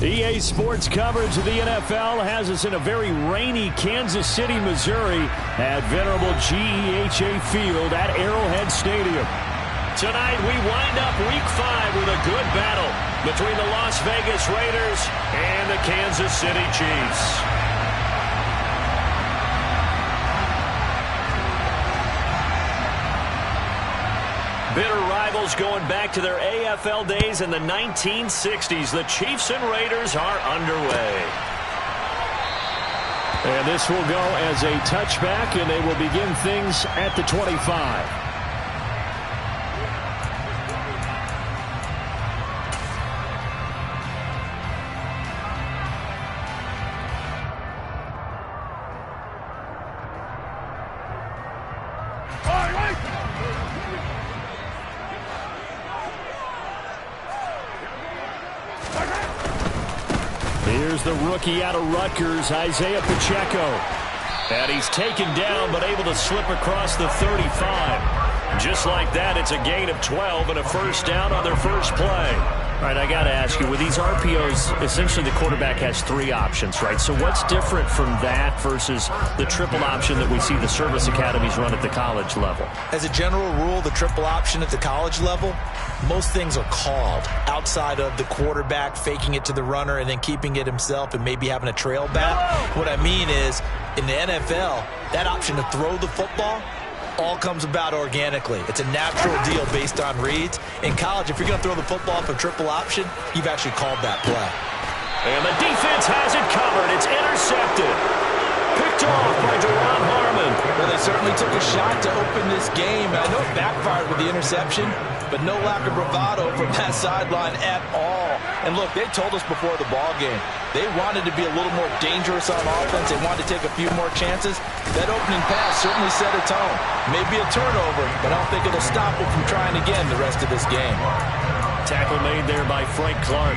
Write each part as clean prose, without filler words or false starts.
EA Sports coverage of the NFL has us in a very rainy Kansas City, Missouri at venerable GEHA Field at Arrowhead Stadium. Tonight we wind up Week 5 with a good battle between the Las Vegas Raiders and the Kansas City Chiefs. Bitter rivals going back to their AFL days in the 1960s. The Chiefs and Raiders are underway. And this will go as a touchback, and they will begin things at the 25. Here's the rookie out of Rutgers, Isaiah Pacheco. And he's taken down, but able to slip across the 35. Just like that, it's a gain of 12 and a first down on their first play. All right, I got to ask you, with these RPOs, essentially the quarterback has 3 options, right? So what's different from that versus the triple option that we see the service academies run at the college level? As a general rule, the triple option at the college level, most things are called outside of the quarterback faking it to the runner and then keeping it himself and maybe having a trail back. What I mean is, in the NFL, that option to throw the football all comes about organically. It's a natural deal based on reads. In college, if you're going to throw the football off a triple option, you've actually called that play. And the defense has it covered. It's intercepted. Picked off by Duron Harmon. Well, they certainly took a shot to open this game. I know it backfired with the interception, but no lack of bravado from that sideline at all. And look, they told us before the ball game, they wanted to be a little more dangerous on offense. They wanted to take a few more chances. That opening pass certainly set a tone. Maybe a turnover, but I don't think it'll stop them from trying again the rest of this game. Tackle made there by Frank Clark.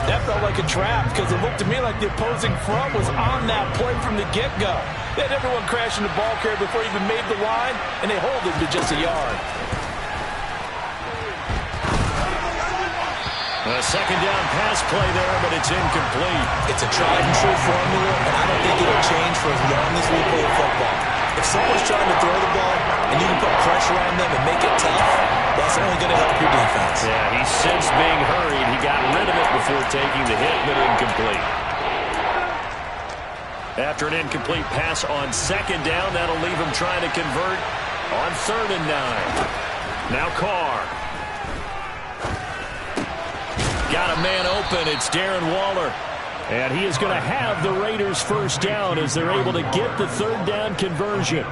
That felt like a trap because it looked to me like the opposing front was on that play from the get-go. They had everyone crashing the ball carrier before he even made the line, and they hold it to just a yard. A second down pass play there, but it's incomplete. It's a tried-and-true formula, and I don't think it'll change for as long as we play football. If someone's trying to throw the ball and you can put pressure on them and make it tough, that's only going to help your defense. Yeah, he sensed being hurried. He got rid of it before taking the hit, but incomplete. After an incomplete pass on second down, that'll leave him trying to convert on 3rd and 9. Now Carr. Got a man open. It's Darren Waller. And he is going to have the Raiders first down as they're able to get the 3rd down conversion.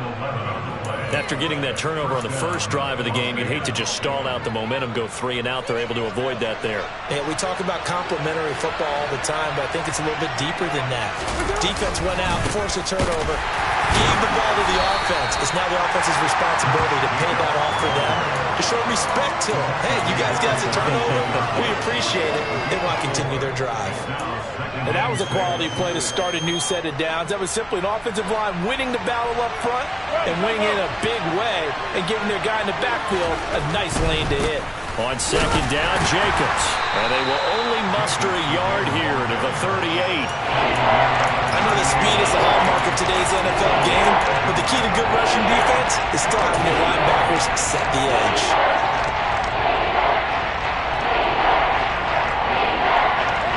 After getting that turnover on the first drive of the game, you'd hate to just stall out the momentum, go 3 and out. They're able to avoid that there. Yeah, we talk about complementary football all the time, but I think it's a little bit deeper than that. Defense went out, forced a turnover, gave the ball to the offense. It's now the offense's responsibility to pay that off for them, to show respect to them. Hey, you guys got a turnover. We appreciate it. They want to continue their drive. And that was a quality play to start a new set of downs. That was simply an offensive line winning the battle up front and winning in a big way and giving their guy in the backfield a nice lane to hit. On second down, Jacobs. And they will only muster a yard here to the 38. I know the speed is the hallmark of today's NFL game, but the key to good rushing defense is still having your linebackers set the edge.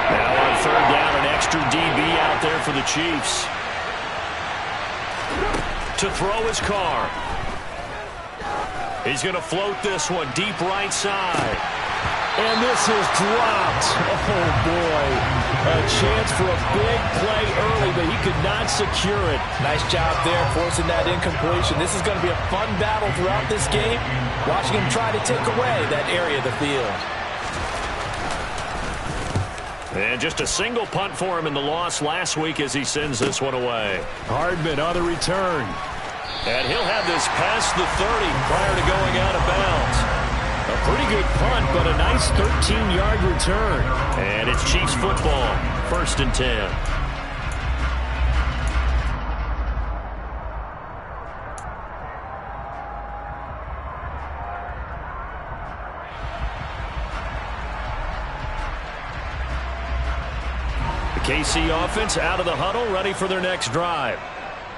Now on 3rd down, an extra DB out there for the Chiefs. To throw his Carr. He's going to float this one deep right side. And this is dropped. Oh, boy. A chance for a big play early, but he could not secure it. Nice job there, forcing that incompletion. This is going to be a fun battle throughout this game, watching him try to take away that area of the field. And just a single punt for him in the loss last week as he sends this one away. Hardman on the return. And he'll have this past the 30 prior to going out of bounds. A pretty good punt, but a nice 13-yard return. And it's Chiefs football, 1st and 10. KC offense out of the huddle, ready for their next drive.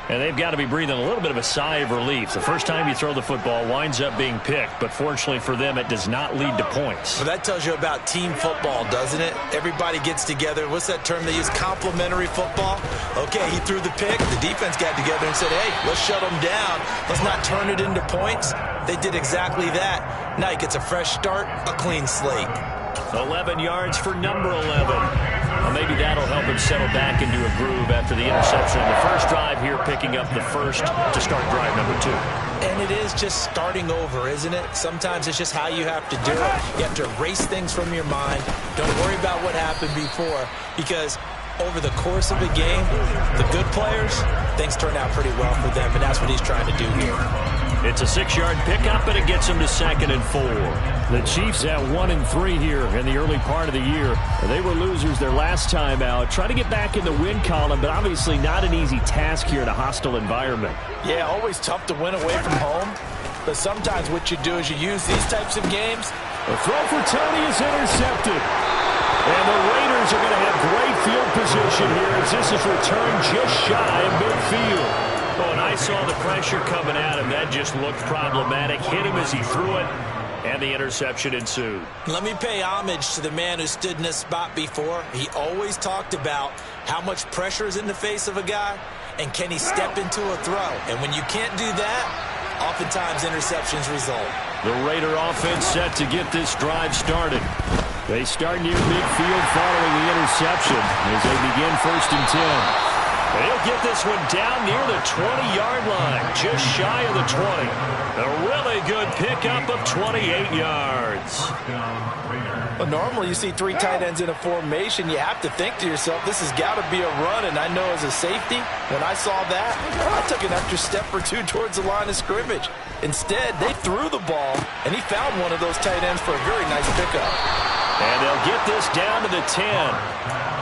And they've got to be breathing a little bit of a sigh of relief. The first time you throw the football winds up being picked, but fortunately for them, it does not lead to points. Well, that tells you about team football, doesn't it? Everybody gets together. What's that term they use? Complementary football. Okay, he threw the pick. The defense got together and said, hey, let's shut them down. Let's not turn it into points. They did exactly that. Now he gets a fresh start, a clean slate. 11 yards for number 11. Well, maybe that'll help him settle back into a groove after the interception in the first drive here, picking up the first to start drive number 2. And it is just starting over, isn't it? Sometimes it's just how you have to do it. You have to erase things from your mind. Don't worry about what happened before, because over the course of a game, the good players, things turn out pretty well for them, and that's what he's trying to do here. It's a 6-yard pickup, and it gets him to 2nd and 4. The Chiefs at 1-3 here in the early part of the year. They were losers their last time out. Try to get back in the win column, but obviously not an easy task here in a hostile environment. Yeah, always tough to win away from home. But sometimes what you do is you use these types of games. The throw for Tony is intercepted. And the Raiders are going to have great field position here as this is returned just shy of midfield. Oh, and I saw the pressure coming at him. That just looked problematic. Hit him as he threw it, and the interception ensued. Let me pay homage to the man who stood in this spot before. He always talked about how much pressure is in the face of a guy, and can he step into a throw. And when you can't do that, oftentimes interceptions result. The Raider offense set to get this drive started. They start near midfield following the interception as they begin 1st and 10. They'll get this one down near the 20-yard line, just shy of the 20. A really good pickup of 28 yards. Well, normally you see 3 tight ends in a formation. You have to think to yourself, this has got to be a run. And I know as a safety, when I saw that, I took an extra step or 2 towards the line of scrimmage. Instead, they threw the ball, and he found one of those tight ends for a very nice pickup. And they'll get this down to the 10.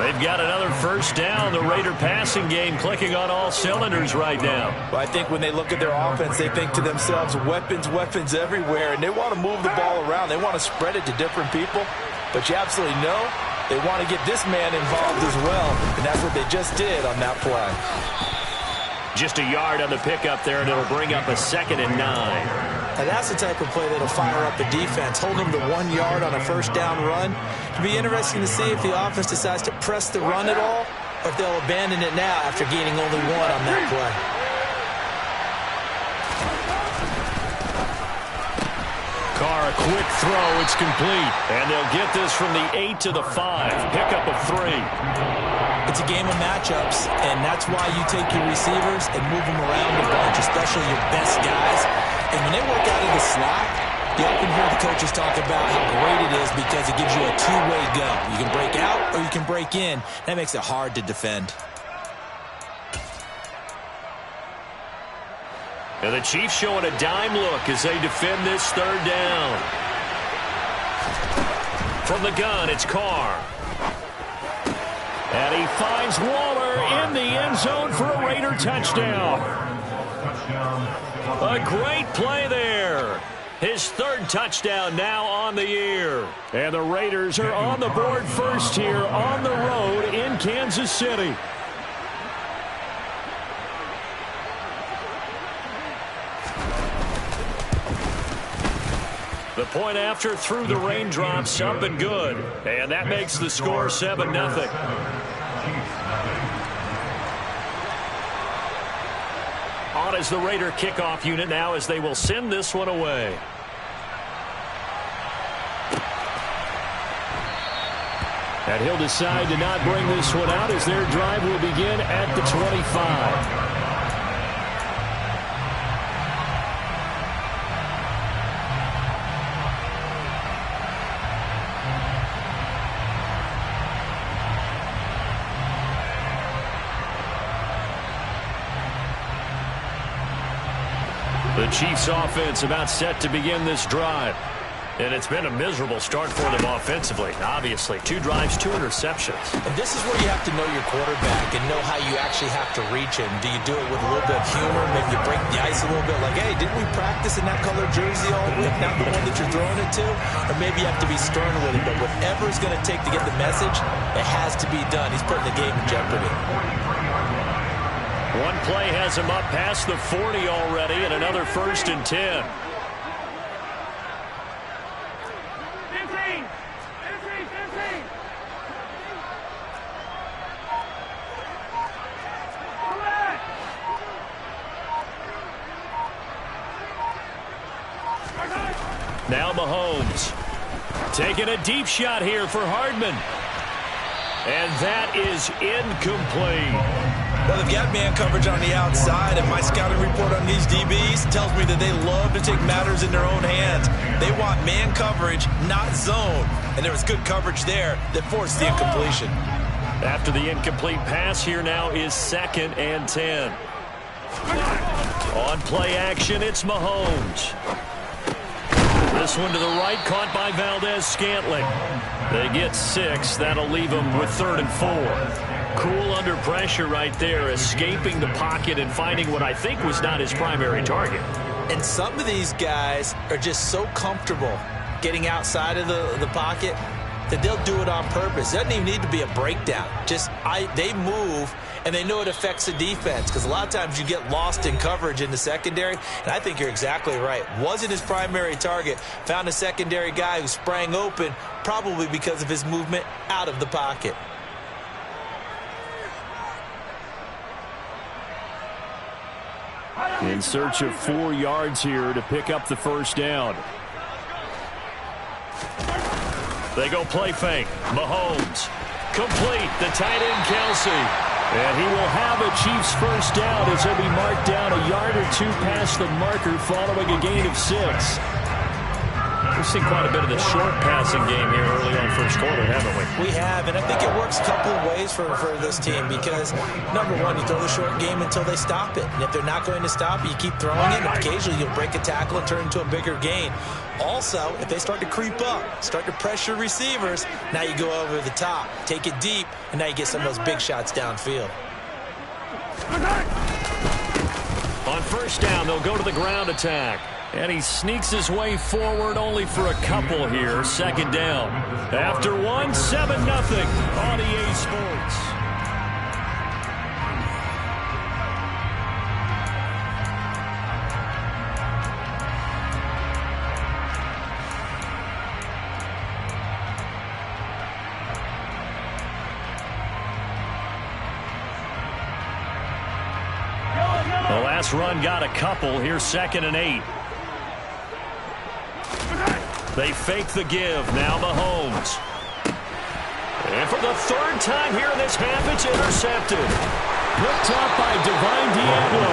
They've got another first down. The Raider passing game clicking on all cylinders right now. Well, I think when they look at their offense, they think to themselves, weapons, weapons everywhere, and they want to move the ball around. They want to spread it to different people, but you absolutely know they want to get this man involved as well, and that's what they just did on that play. Just a yard on the pickup there, and it'll bring up a 2nd and 9. And that's the type of play that'll fire up the defense. Hold them to 1 yard on a first down run. It'll be interesting to see if the offense decides to press the run at all, or if they'll abandon it now after gaining only 1 on that play. Carr, a quick throw. It's complete. And they'll get this from the 8 to the 5. Pickup of 3. It's a game of matchups, and that's why you take your receivers and move them around a bunch, especially your best guys. And when they work out of the slot, you often hear the coaches talk about how great it is because it gives you a 2-way go. You can break out or you can break in. That makes it hard to defend. And the Chiefs showing a dime look as they defend this 3rd down. From the gun, it's Carr. And he finds Waller in the end zone for a Raider touchdown. A great play there. His 3rd touchdown now on the year. And the Raiders are on the board first here on the road in Kansas City. The point after through the raindrops, up and good. And that makes the score 7-0. On is the Raider kickoff unit now as they will send this one away. And he'll decide to not bring this one out as their drive will begin at the 25. The Chiefs offense about set to begin this drive. And it's been a miserable start for them offensively, obviously. 2 drives, 2 interceptions. And this is where you have to know your quarterback and know how you actually have to reach him. Do you do it with a little bit of humor? Maybe you break the ice a little bit like, hey, didn't we practice in that color jersey all week, not the one that you're throwing it to? Or maybe you have to be stern with him. But whatever it's going to take to get the message, it has to be done. He's putting the game in jeopardy. One play has him up past the 40 already, and another 1st and 10. Now Mahomes taking a deep shot here for Hardman. And that is incomplete. Well, they've got man coverage on the outside, and my scouting report on these DBs tells me that they love to take matters in their own hands. They want man coverage, not zone. And there was good coverage there that forced the incompletion. After the incomplete pass, here now is 2nd and 10. On play action, it's Mahomes. This one to the right, caught by Valdez-Scantling. They get 6. That'll leave them with 3rd and 4. Cool under pressure right there, escaping the pocket and finding what I think was not his primary target. And some of these guys are just so comfortable getting outside of the pocket that they'll do it on purpose. It doesn't even need to be a breakdown. They move, and they know it affects the defense, because a lot of times you get lost in coverage in the secondary, and I think you're exactly right. Wasn't his primary target. Found a secondary guy who sprang open, probably because of his movement out of the pocket. In search of 4 yards here to pick up the 1st down. They go play fake. Mahomes. Complete. The tight end, Kelsey. And he will have a Chiefs 1st down as he'll be marked down a yard or 2 past the marker following a gain of 6. We've seen quite a bit of the short passing game here early on 1st quarter, haven't we? We have, and I think it works a couple of ways for this team because, number one, you throw the short game until they stop it. And if they're not going to stop it, you keep throwing it, and occasionally you'll break a tackle and turn into a bigger gain. Also, if they start to creep up, start to pressure receivers, now you go over the top, take it deep, and now you get some of those big shots downfield. On 1st down, they'll go to the ground attack. And he sneaks his way forward only for a couple here. 2nd down. After 1, 7-0 on EA Sports. The last run got a couple. Here's 2nd and 8. They fake the give. Now Mahomes. And for the 3rd time here in this half, it's intercepted. Picked up by Divine Diablo.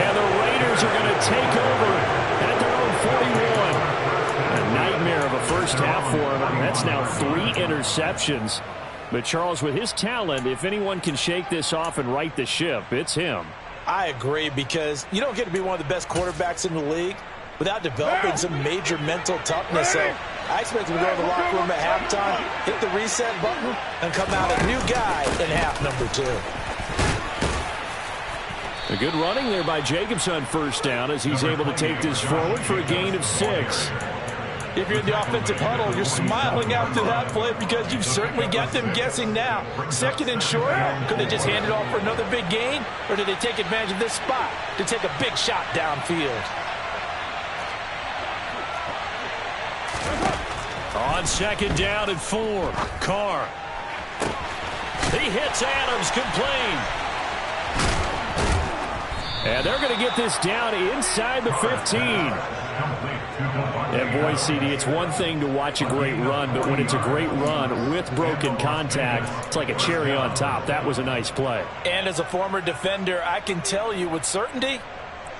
And the Raiders are going to take over at their own 41. A nightmare of a 1st half for him. That's now 3 interceptions. But Charles, with his talent, if anyone can shake this off and right the ship, it's him. I agree, because you don't get to be one of the best quarterbacks in the league without developing some major mental toughness. So I expect him to go to the locker room at halftime, hit the reset button, and come out a new guy in half number 2. A good running there by Jacobs on 1st down as he's able to take this forward for a gain of 6. If you're in the offensive huddle, you're smiling after that play because you've certainly got them guessing now. 2nd and short, could they just hand it off for another big gain? Or did they take advantage of this spot to take a big shot downfield? On 2nd down and 4, Carr. He hits Adams, complete. And they're going to get this down inside the 15. And boy, CD, it's one thing to watch a great run, but when it's a great run with broken contact, it's like a cherry on top. That was a nice play. And as a former defender, I can tell you with certainty,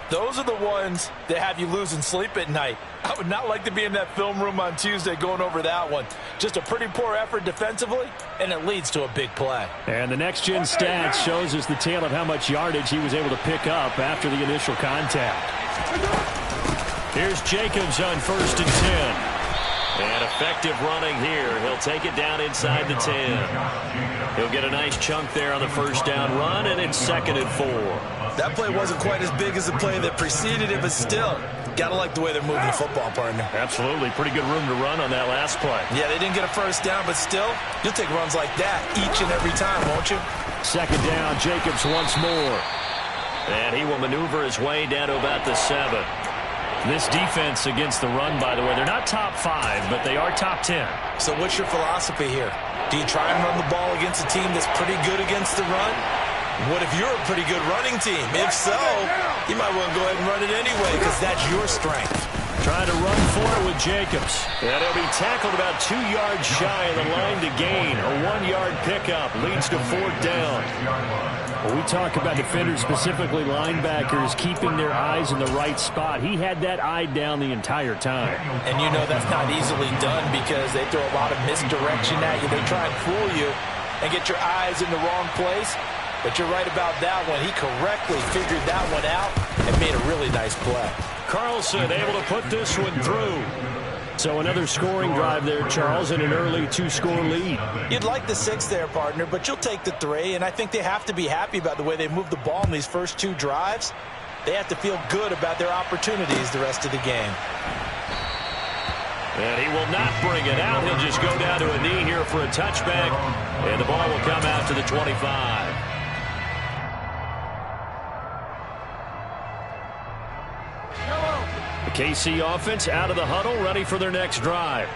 those are the ones that have you losing sleep at night. I would not like to be in that film room on Tuesday going over that one. Just a pretty poor effort defensively, and it leads to a big play. And the next-gen stats shows us the tale of how much yardage he was able to pick up after the initial contact. Here's Jacobs on 1st and 10. And effective running here. He'll take it down inside the 10. He'll get a nice chunk there on the first down run, and it's 2nd and 4. That play wasn't quite as big as the play that preceded it, but still, got to like the way they're moving the football, partner. Absolutely. Pretty good room to run on that last play. Yeah, they didn't get a first down, but still, you'll take runs like that each and every time, won't you? 2nd down, Jacobs once more. And he will maneuver his way down to about the 7. This defense against the run, by the way, they're not top 5, but they are top 10. So what's your philosophy here? Do you try and run the ball against a team that's pretty good against the run? What if you're a pretty good running team? If so, you might want to go ahead and run it anyway because that's your strength. Trying to run for it with Jacobs. And he'll be tackled about 2 yards shy of the line to gain. A 1-yard pickup leads to 4th down. Well, we talk about defenders, specifically linebackers, keeping their eyes in the right spot. He had that eye down the entire time. And you know that's not easily done because they throw a lot of misdirection at you. They try and fool you and get your eyes in the wrong place. But you're right about that one. He correctly figured that one out and made a really nice play. Carlson able to put this one through. So another scoring drive there, Charles, and an early 2-score lead. You'd like the 6 there, partner, but you'll take the 3, and I think they have to be happy about the way they moved the ball in these first 2 drives. They have to feel good about their opportunities the rest of the game. And he will not bring it out. He'll just go down to a knee here for a touchback, and the ball will come out to the 25. The KC offense out of the huddle, ready for their next drive.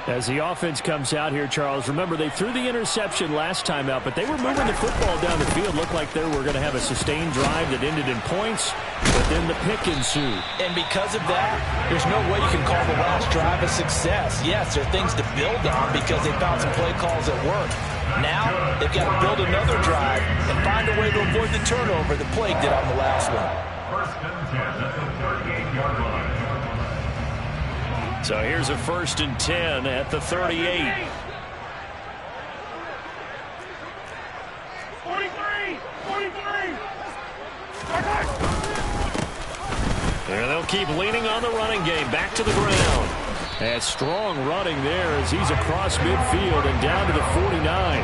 As the offense comes out here, Charles, remember they threw the interception last time out, but they were moving the football down the field. Looked like they were going to have a sustained drive that ended in points, but then the pick ensued. And because of that, there's no way you can call the last drive a success. Yes, there are things to build on because they found some play calls that work. Now, they've got to build another drive and find a way to avoid the turnover that plagued it on the last one. 1st and 10 at the 38-yard line. So here's a 1st and 10 at the 38. 43! And they'll keep leaning on the running game. Back to the ground. And strong running there as he's across midfield and down to the 49.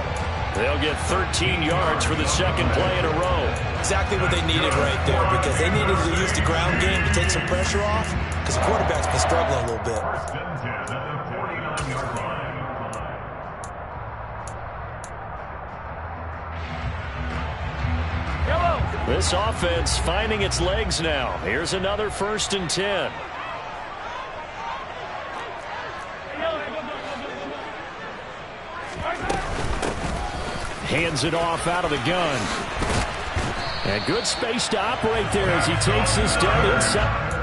They'll get 13 yards for the 2nd play in a row. Exactly what they needed right there because they needed to use the ground game to take some pressure off because the quarterback's been struggling a little bit. 1st and 10 at the 49-yard line. This offense finding its legs now. Here's another 1st and 10. Hands it off out of the gun. And good space to operate there as he takes this down inside.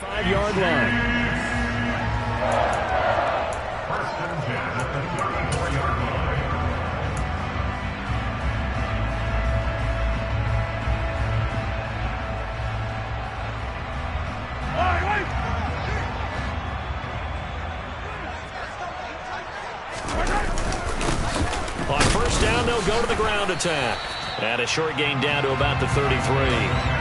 Five-yard line. 1st and 10 at the 34-yard line. On 1st down, they'll go to the ground attack. And a short gain down to about the 33.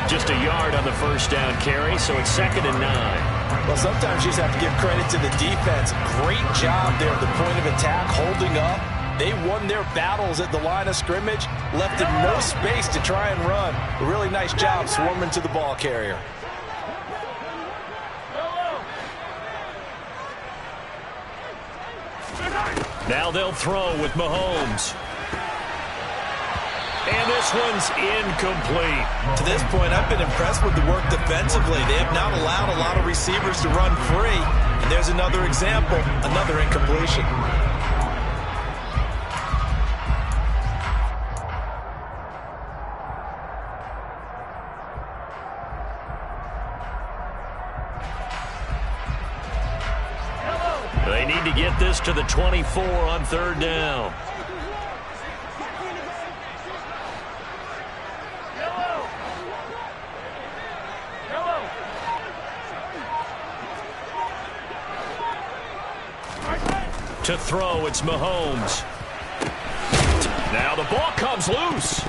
Just a yard on the 1st down carry, so it's 2nd and 9. Well, sometimes you just have to give credit to the defense. Great job there at the point of attack, holding up. They won their battles at the line of scrimmage, left them no space to try and run. A really nice job swarming to the ball carrier. Now they'll throw with Mahomes. And this one's incomplete. To this point, I've been impressed with the work defensively. They have not allowed a lot of receivers to run free. And there's another example, another incompletion. They need to get this to the 24 on third down. To throw, it's Mahomes. Now the ball comes loose.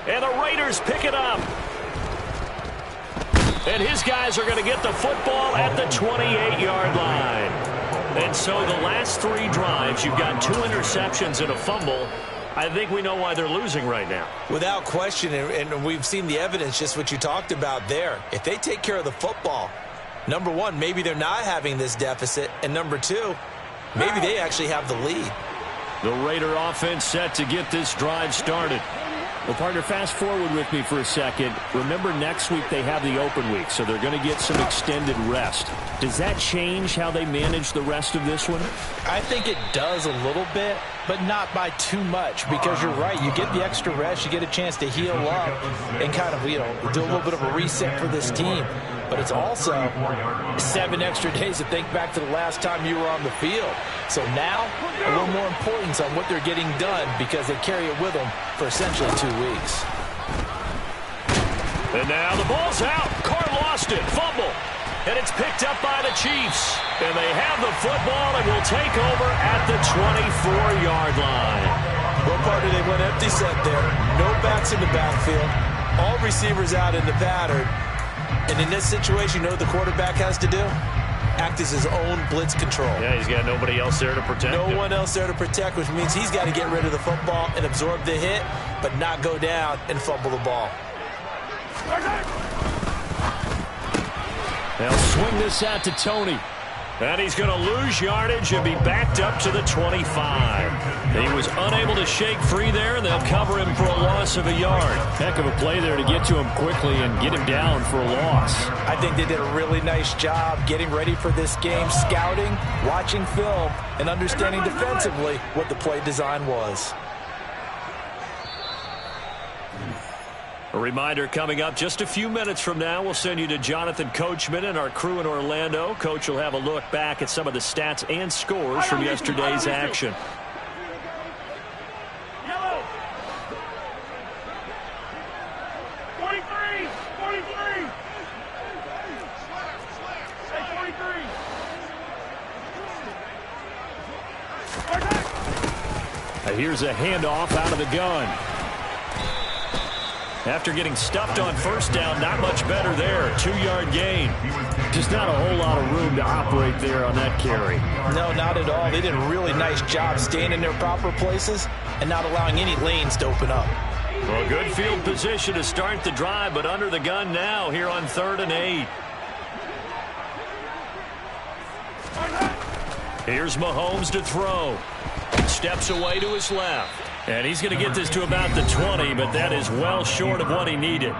And the Raiders pick it up. And his guys are going to get the football at the 28-yard line. And so the last 3 drives, you've got 2 interceptions and a fumble. I think we know why they're losing right now. Without question, and we've seen the evidence, just what you talked about there. If they take care of the football, number one, maybe they're not having this deficit. And number two, maybe they actually have the lead. The Raider offense set to get this drive started. Well, partner, fast forward with me for a second. Remember, next week they have the open week, so they're going to get some extended rest. Does that change how they manage the rest of this one? I think it does a little bit, but not by too much, because you're right. You get the extra rest, you get a chance to heal up and kind of, do a little bit of a reset for this team. But it's also 7 extra days to think back to the last time you were on the field. So now, a little more importance on what they're getting done because they carry it with them for essentially 2 weeks. And now the ball's out. Carr lost it. Fumble. And it's picked up by the Chiefs. And they have the football and will take over at the 24-yard line. Well, partner, they went empty set there. No backs in the backfield. All receivers out in the pattern. And in this situation, you know what the quarterback has to do? Act as his own blitz control. Yeah, he's got nobody else there to protect him. No one else there to protect, which means he's got to get rid of the football and absorb the hit, but not go down and fumble the ball. They'll swing this out to Tony. And he's going to lose yardage and be backed up to the 25. He was unable to shake free there, and they'll cover him for a loss of a yard. Heck of a play there to get to him quickly and get him down for a loss. I think they did a really nice job getting ready for this game, scouting, watching film, and understanding defensively what the play design was. A reminder coming up just a few minutes from now. We'll send you to Jonathan Coachman and our crew in Orlando. Coach will have a look back at some of the stats and scores from yesterday's action. Yellow. 43. 43. Hey, 43. Here's a handoff out of the gun. After getting stuffed on first down, not much better there. 2-yard gain. Just not a whole lot of room to operate there on that carry. No, not at all. They did a really nice job staying in their proper places and not allowing any lanes to open up. Well, good field position to start the drive, but under the gun now here on 3rd and 8. Here's Mahomes to throw. Steps away to his left. And he's going to get this to about the 20, but that is well short of what he needed.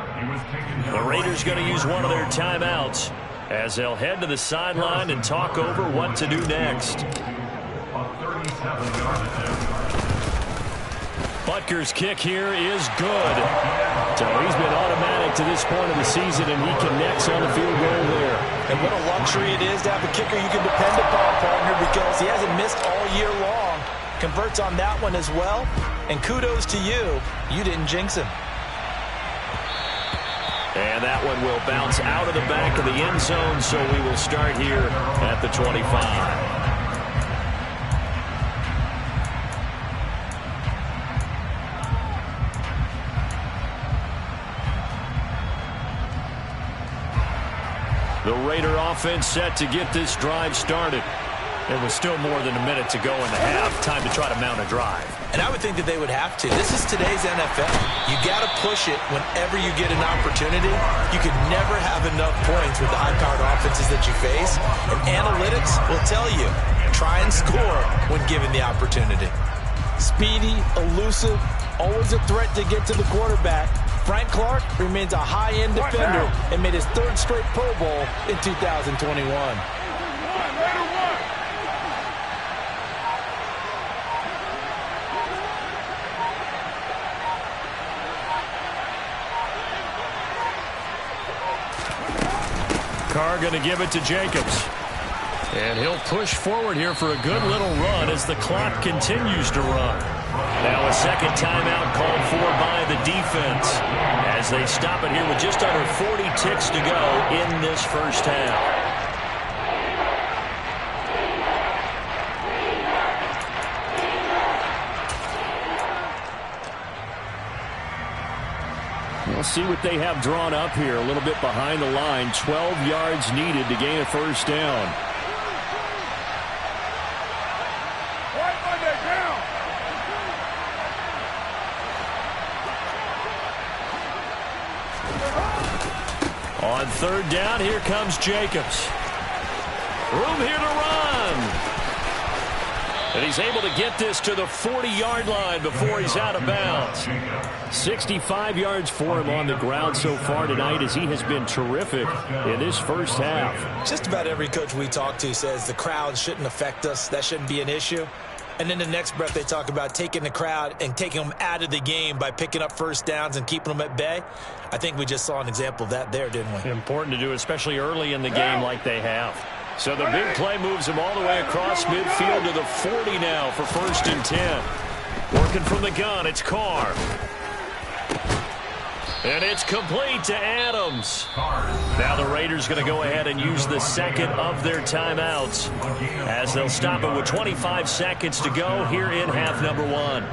The Raiders going to use one of their timeouts as they'll head to the sideline and talk over what to do next. Butker's kick here is good. So he's been automatic to this point of the season, and he connects on the field goal there. And what a luxury it is to have a kicker you can depend upon, partner, because he hasn't missed all year long. Converts on that one as well. And kudos to you. You didn't jinx him. And that one will bounce out of the back of the end zone, so we will start here at the 25. The Raider offense set to get this drive started. There was still more than a minute to go in the half. Time to try to mount a drive. And I would think that they would have to. This is today's NFL. You got to push it whenever you get an opportunity. You can never have enough points with the high-powered offenses that you face. And analytics will tell you, try and score when given the opportunity. Speedy, elusive, always a threat to get to the quarterback. Frank Clark remains a high-end defender and made his 3rd straight Pro Bowl in 2021. Carr going to give it to Jacobs. And he'll push forward here for a good little run as the clock continues to run. Now a second timeout called for by the defense as they stop it here with just under 40 ticks to go in this first half. We'll see what they have drawn up here. A little bit behind the line. 12 yards needed to gain a first down. On third down, here comes Jacobs. Room here to run. And he's able to get this to the 40-yard line before he's out of bounds. 65 yards for him on the ground so far tonight as he has been terrific in this first half. Just about every coach we talk to says the crowd shouldn't affect us. That shouldn't be an issue. And then the next breath they talk about taking the crowd and taking them out of the game by picking up first downs and keeping them at bay. I think we just saw an example of that there, didn't we? Important to do, especially early in the game like they have. So the big play moves him all the way across midfield to the 40 now for 1st and 10. Working from the gun, it's Carr. And it's complete to Adams. Now the Raiders going to go ahead and use the second of their timeouts as they'll stop it with 25 seconds to go here in half number 1.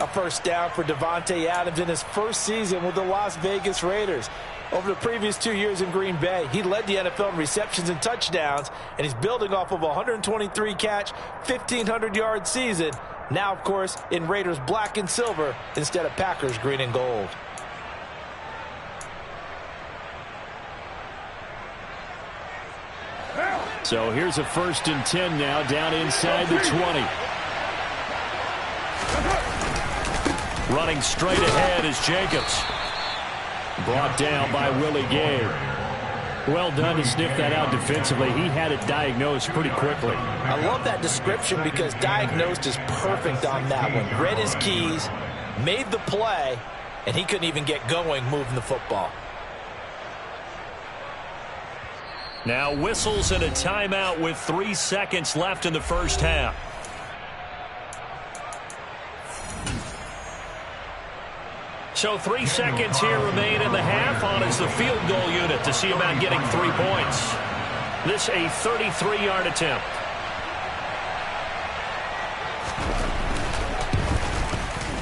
A first down for Davante Adams in his first season with the Las Vegas Raiders. Over the previous 2 years in Green Bay, he led the NFL in receptions and touchdowns, and he's building off of a 123-catch, 1,500-yard season. Now, of course, in Raiders black and silver instead of Packers green and gold. So here's a 1st and 10 now down inside the 20. Running straight ahead is Jacobs. Brought down by Willie Gay. Well done to sniff that out defensively. He had it diagnosed pretty quickly. I love that description because diagnosed is perfect on that one. Read his keys, made the play, and he couldn't even get going moving the football. Now whistles and a timeout with 3 seconds left in the first half. So 3 seconds here remain in the half on as the field goal unit to see about getting 3 points. This a 33-yard attempt.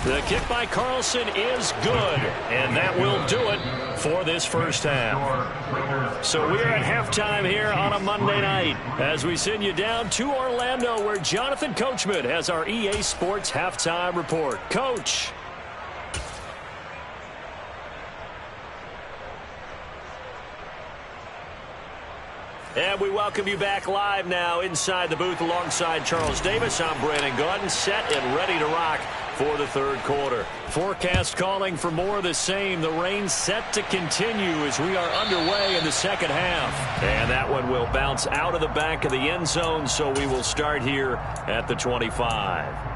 The kick by Carlson is good, and that will do it for this first half. So we're at halftime here on a Monday night as we send you down to Orlando where Jonathan Coachman has our EA Sports halftime report. Coach. And we welcome you back live now inside the booth alongside Charles Davis. I'm Brandon Gaudin, set and ready to rock for the third quarter. Forecast calling for more of the same. The rain set to continue as we are underway in the second half. And that one will bounce out of the back of the end zone, so we will start here at the 25.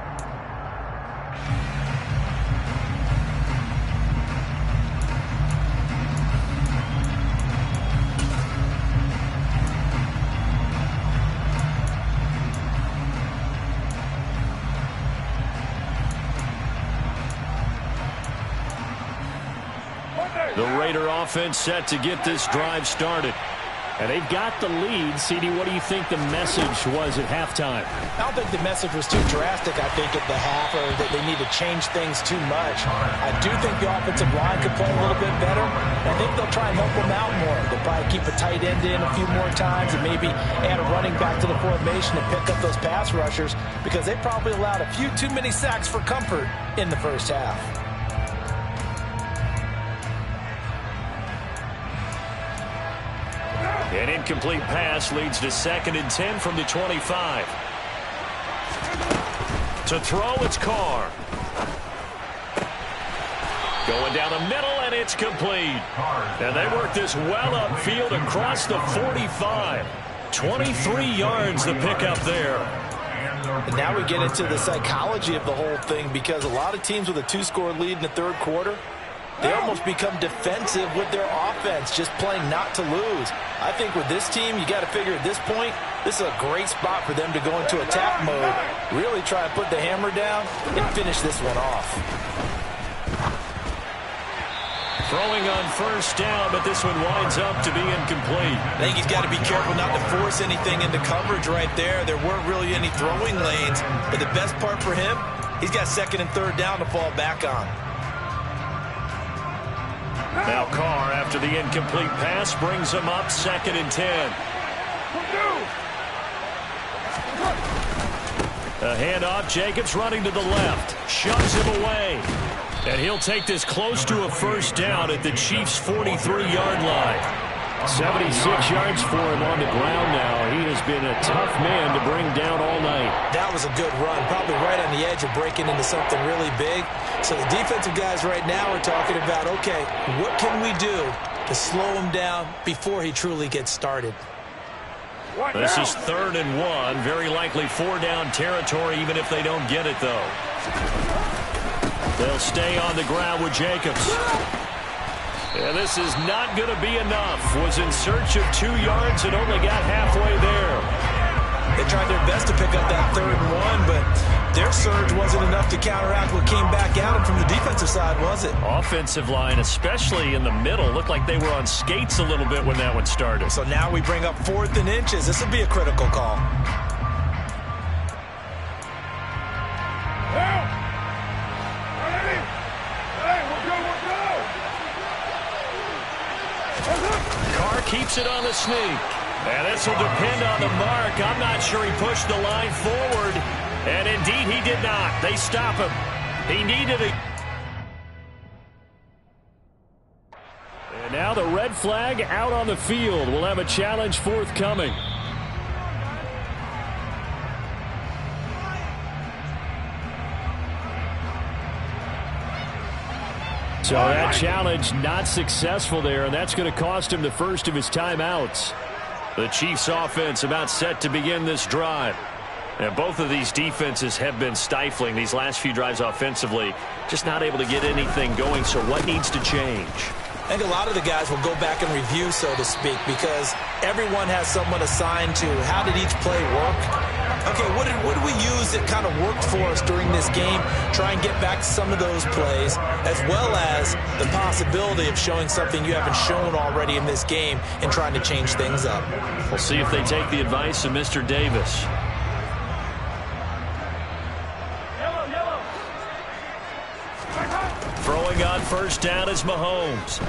The Raider offense set to get this drive started. And they've got the lead. CD, what do you think the message was at halftime? I don't think the message was too drastic, I think, at the half, or that they need to change things too much. I do think the offensive line could play a little bit better. I think they'll try and help them out more. They'll probably keep a tight end in a few more times and maybe add a running back to the formation and pick up those pass rushers because they probably allowed a few too many sacks for comfort in the first half. An incomplete pass leads to 2nd and 10 from the 25. To throw, it's Carr. Going down the middle, and it's complete. And they work this well upfield across the 45. 23 yards to pick up there. And now we get into the psychology of the whole thing because a lot of teams with a 2-score lead in the third quarter, they almost become defensive with their offense. offense just playing not to lose. I think with this team, you got to figure at this point, this is a great spot for them to go into attack mode, really try and put the hammer down and finish this one off. Throwing on first down, but this one winds up to be incomplete. I think he's got to be careful not to force anything into coverage right there. There weren't really any throwing lanes, but the best part for him, he's got second and third down to fall back on. Now Carr, after the incomplete pass, brings him up 2nd and 10. A handoff, Jacobs running to the left, shoves him away. And he'll take this close to a first down at the Chiefs' 43-yard line. 76 yards for him on the ground now. He has been a tough man to bring down all night. That was a good run, probably right on the edge of breaking into something really big. So the defensive guys right now are talking about, okay, what can we do to slow him down before he truly gets started? This is 3rd and 1. Very likely 4-down territory, even if they don't get it, though. They'll stay on the ground with Jacobs. And this is not going to be enough. Was in search of 2 yards and only got halfway there. They tried their best to pick up that 3rd and 1, but their surge wasn't enough to counteract what came back at them from the defensive side, was it? Offensive line, especially in the middle, looked like they were on skates a little bit when that one started. So now we bring up 4th and inches. This will be a critical call. Carr keeps it on the sneak. And this will depend on the mark. I'm not sure he pushed the line forward. And indeed, he did not. They stop him. He needed it. And now the red flag out on the field. We'll have a challenge forthcoming. So that challenge not successful there, and that's going to cost him the first of his timeouts. The Chiefs offense about set to begin this drive. And both of these defenses have been stifling these last few drives offensively. Just not able to get anything going, so what needs to change? I think a lot of the guys will go back and review, so to speak, because everyone has someone assigned to how did each play work. Okay, what did we use that kind of worked for us during this game? Try and get back to some of those plays, as well as the possibility of showing something you haven't shown already in this game and trying to change things up. We'll see if they take the advice of Mr. Davis. Throwing on first down is Mahomes.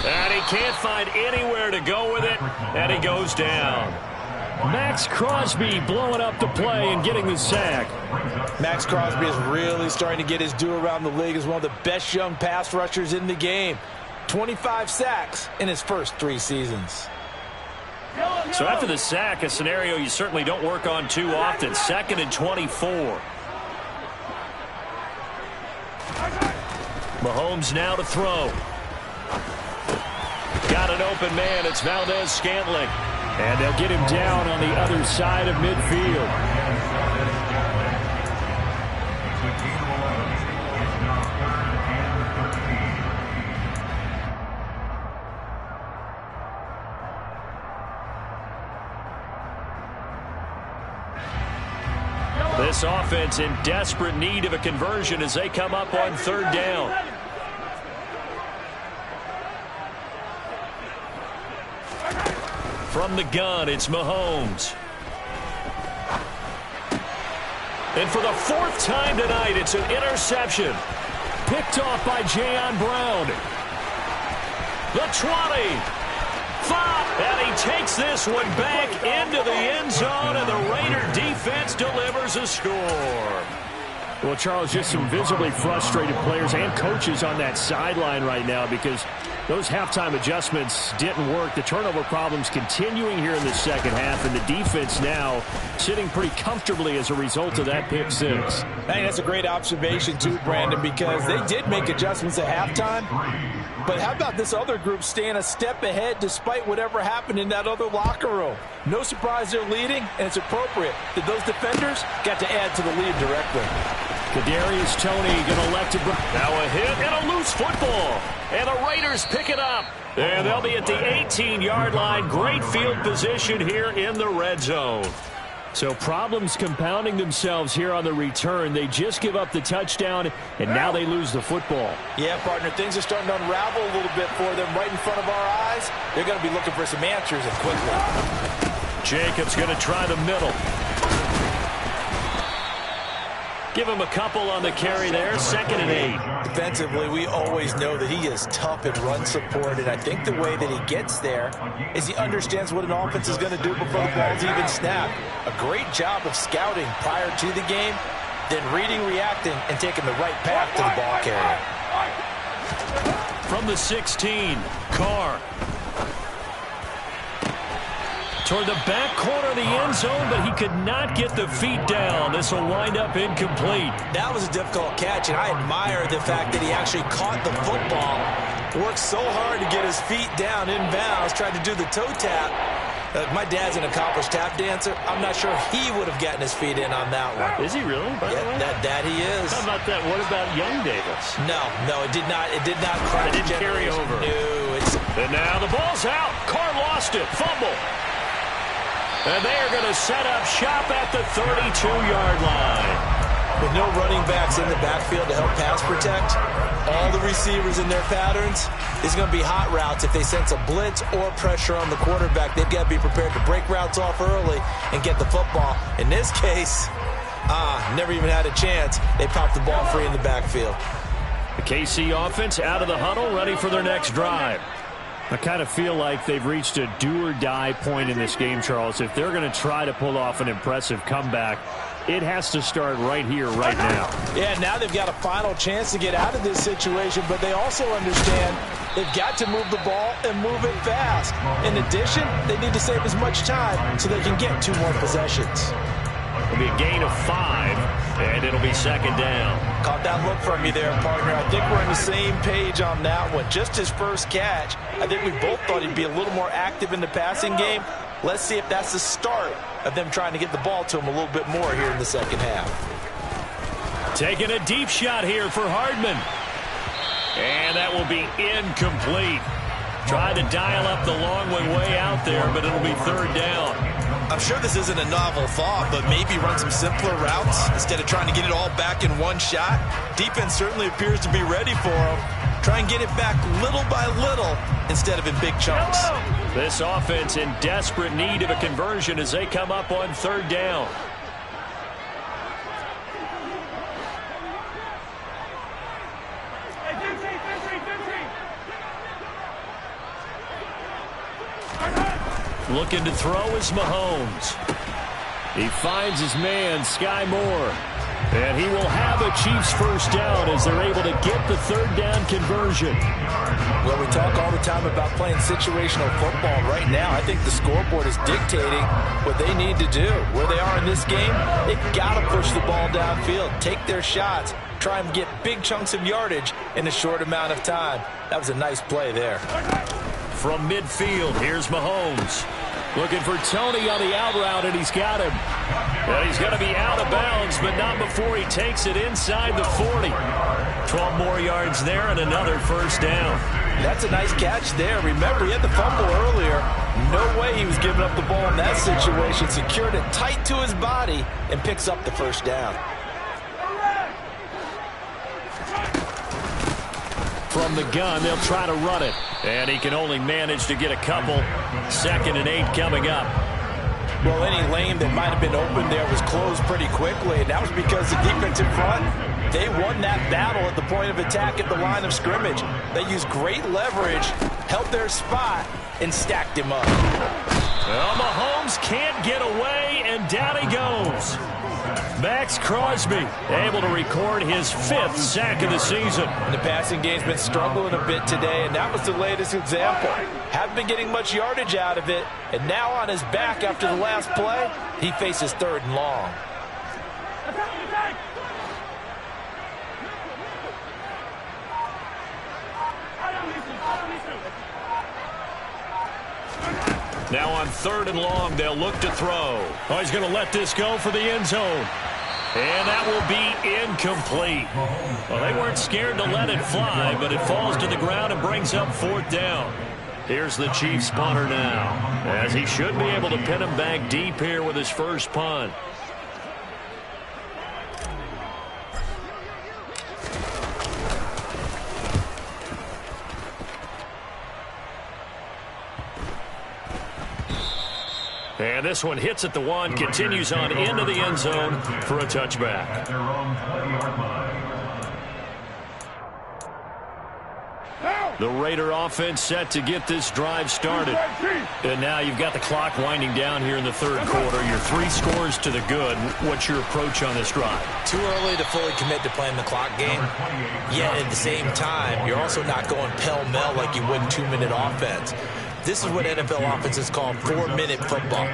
And he can't find anywhere to go with it, and he goes down. Max Crosby blowing up the play and getting the sack. Max Crosby is really starting to get his due around the league as one of the best young pass rushers in the game. 25 sacks in his first 3 seasons. So after the sack, a scenario you certainly don't work on too often. 2nd and 24. Mahomes now to throw. Got an open man. It's Valdez-Scantling. And they'll get him down on the other side of midfield. This offense in desperate need of a conversion as they come up on 3rd down. From the gun, it's Mahomes. And for the 4th time tonight, it's an interception. Picked off by Jayon Brown. The 20. 5. And he takes this one back into the end zone, and the Raider defense delivers a score. Well, Charles, just some visibly frustrated players and coaches on that sideline right now because those halftime adjustments didn't work. The turnover problems continuing here in the second half, and the defense now sitting pretty comfortably as a result of that pick 6. I think that's a great observation, too, Brandon, because they did make adjustments at halftime. But how about this other group staying a step ahead despite whatever happened in that other locker room? No surprise they're leading, and it's appropriate that those defenders got to add to the lead directly. Kadarius Toney going to elect to... Now a hit and a loose football. And the Raiders pick it up. And they'll be at the 18-yard line. Great field position here in the red zone. So problems compounding themselves here on the return. They just give up the touchdown, and now they lose the football. Yeah, partner, things are starting to unravel a little bit for them right in front of our eyes. They're going to be looking for some answers and quickly. Jacobs going to try the middle. Give him a couple on the carry there. 2nd and 8. Defensively, we always know that he is tough in run support, and I think the way that he gets there is he understands what an offense is going to do before the ball's even snapped. A great job of scouting prior to the game, then reading, reacting, and taking the right path to the ball carrier. From the 16, Carr. Toward the back corner of the end zone, but he could not get the feet down. This will wind up incomplete. That was a difficult catch, and I admire the fact that he actually caught the football, worked so hard to get his feet down inbounds, tried to do the toe tap. My dad's an accomplished tap dancer. I'm not sure he would have gotten his feet in on that one. Is he really? Yeah, that he is. How about that? What about young Davis? No, it did not. It did not carry over. No, and now the ball's out. Carr lost it. Fumble. And they are going to set up shop at the 32-yard line. With no running backs in the backfield to help pass protect, all the receivers in their patterns, it's going to be hot routes if they sense a blitz or pressure on the quarterback. They've got to be prepared to break routes off early and get the football. In this case, never even had a chance. They popped the ball free in the backfield. The KC offense out of the huddle, ready for their next drive. I kind of feel like they've reached a do-or-die point in this game, Charles. If they're going to try to pull off an impressive comeback, it has to start right here, right now. Yeah, now they've got a final chance to get out of this situation, but they also understand they've got to move the ball and move it fast. In addition, they need to save as much time so they can get 2 more possessions. It'll be a gain of 5, and it'll be 2nd down. Caught that look from you there, partner. I think we're on the same page on that one. Just his first catch. I think we both thought he'd be a little more active in the passing game. Let's see if that's the start of them trying to get the ball to him a little bit more here in the second half. Taking a deep shot here for Hardman. And that will be incomplete. Trying to dial up the long way out there, but it'll be 3rd down. I'm sure this isn't a novel thought, but maybe run some simpler routes instead of trying to get it all back in one shot. Defense certainly appears to be ready for him. Try and get it back little by little instead of in big chunks. This offense in desperate need of a conversion as they come up on 3rd down. Looking to throw is Mahomes. He finds his man, Sky Moore. And he will have a Chiefs first down as they're able to get the 3rd down conversion. Well, we talk all the time about playing situational football. Right now, I think the scoreboard is dictating what they need to do. Where they are in this game, they've got to push the ball downfield, take their shots, try and get big chunks of yardage in a short amount of time. That was a nice play there. From midfield, here's Mahomes. Looking for Toney on the out route, and he's got him. And he's going to be out of bounds, but not before he takes it inside the 40. 12 more yards there and another first down. That's a nice catch there. Remember, he had the fumble earlier. No way he was giving up the ball in that situation. Secured it tight to his body and picks up the first down. From the gun, they'll try to run it. And he can only manage to get a couple. 2nd and 8 coming up. Well, any lane that might have been open there was closed pretty quickly, and that was because the defense in front, they won that battle at the point of attack at the line of scrimmage. They used great leverage, held their spot, and stacked him up. Well, Mahomes can't get away, and down he goes. Max Crosby able to record his 5th sack of the season. The passing game's been struggling a bit today, and that was the latest example. Haven't been getting much yardage out of it, and now on his back after the last play, he faces 3rd and long. Now on 3rd and long, they'll look to throw. Oh, he's going to let this go for the end zone. And that will be incomplete. Well, they weren't scared to let it fly, but it falls to the ground and brings up 4th down. Here's the Chiefs punter now, as he should be able to pin him back deep here with his first punt. And this one hits at the 1, continues on into the end zone for a touchback. At their own 20-yard line. The Raider offense set to get this drive started. And now you've got the clock winding down here in the 3rd quarter. Your 3 scores to the good. What's your approach on this drive? Too early to fully commit to playing the clock game. Yet at the same time, you're also not going pell-mell like you would in 2-minute offense. This is what NFL offenses call 4-minute football.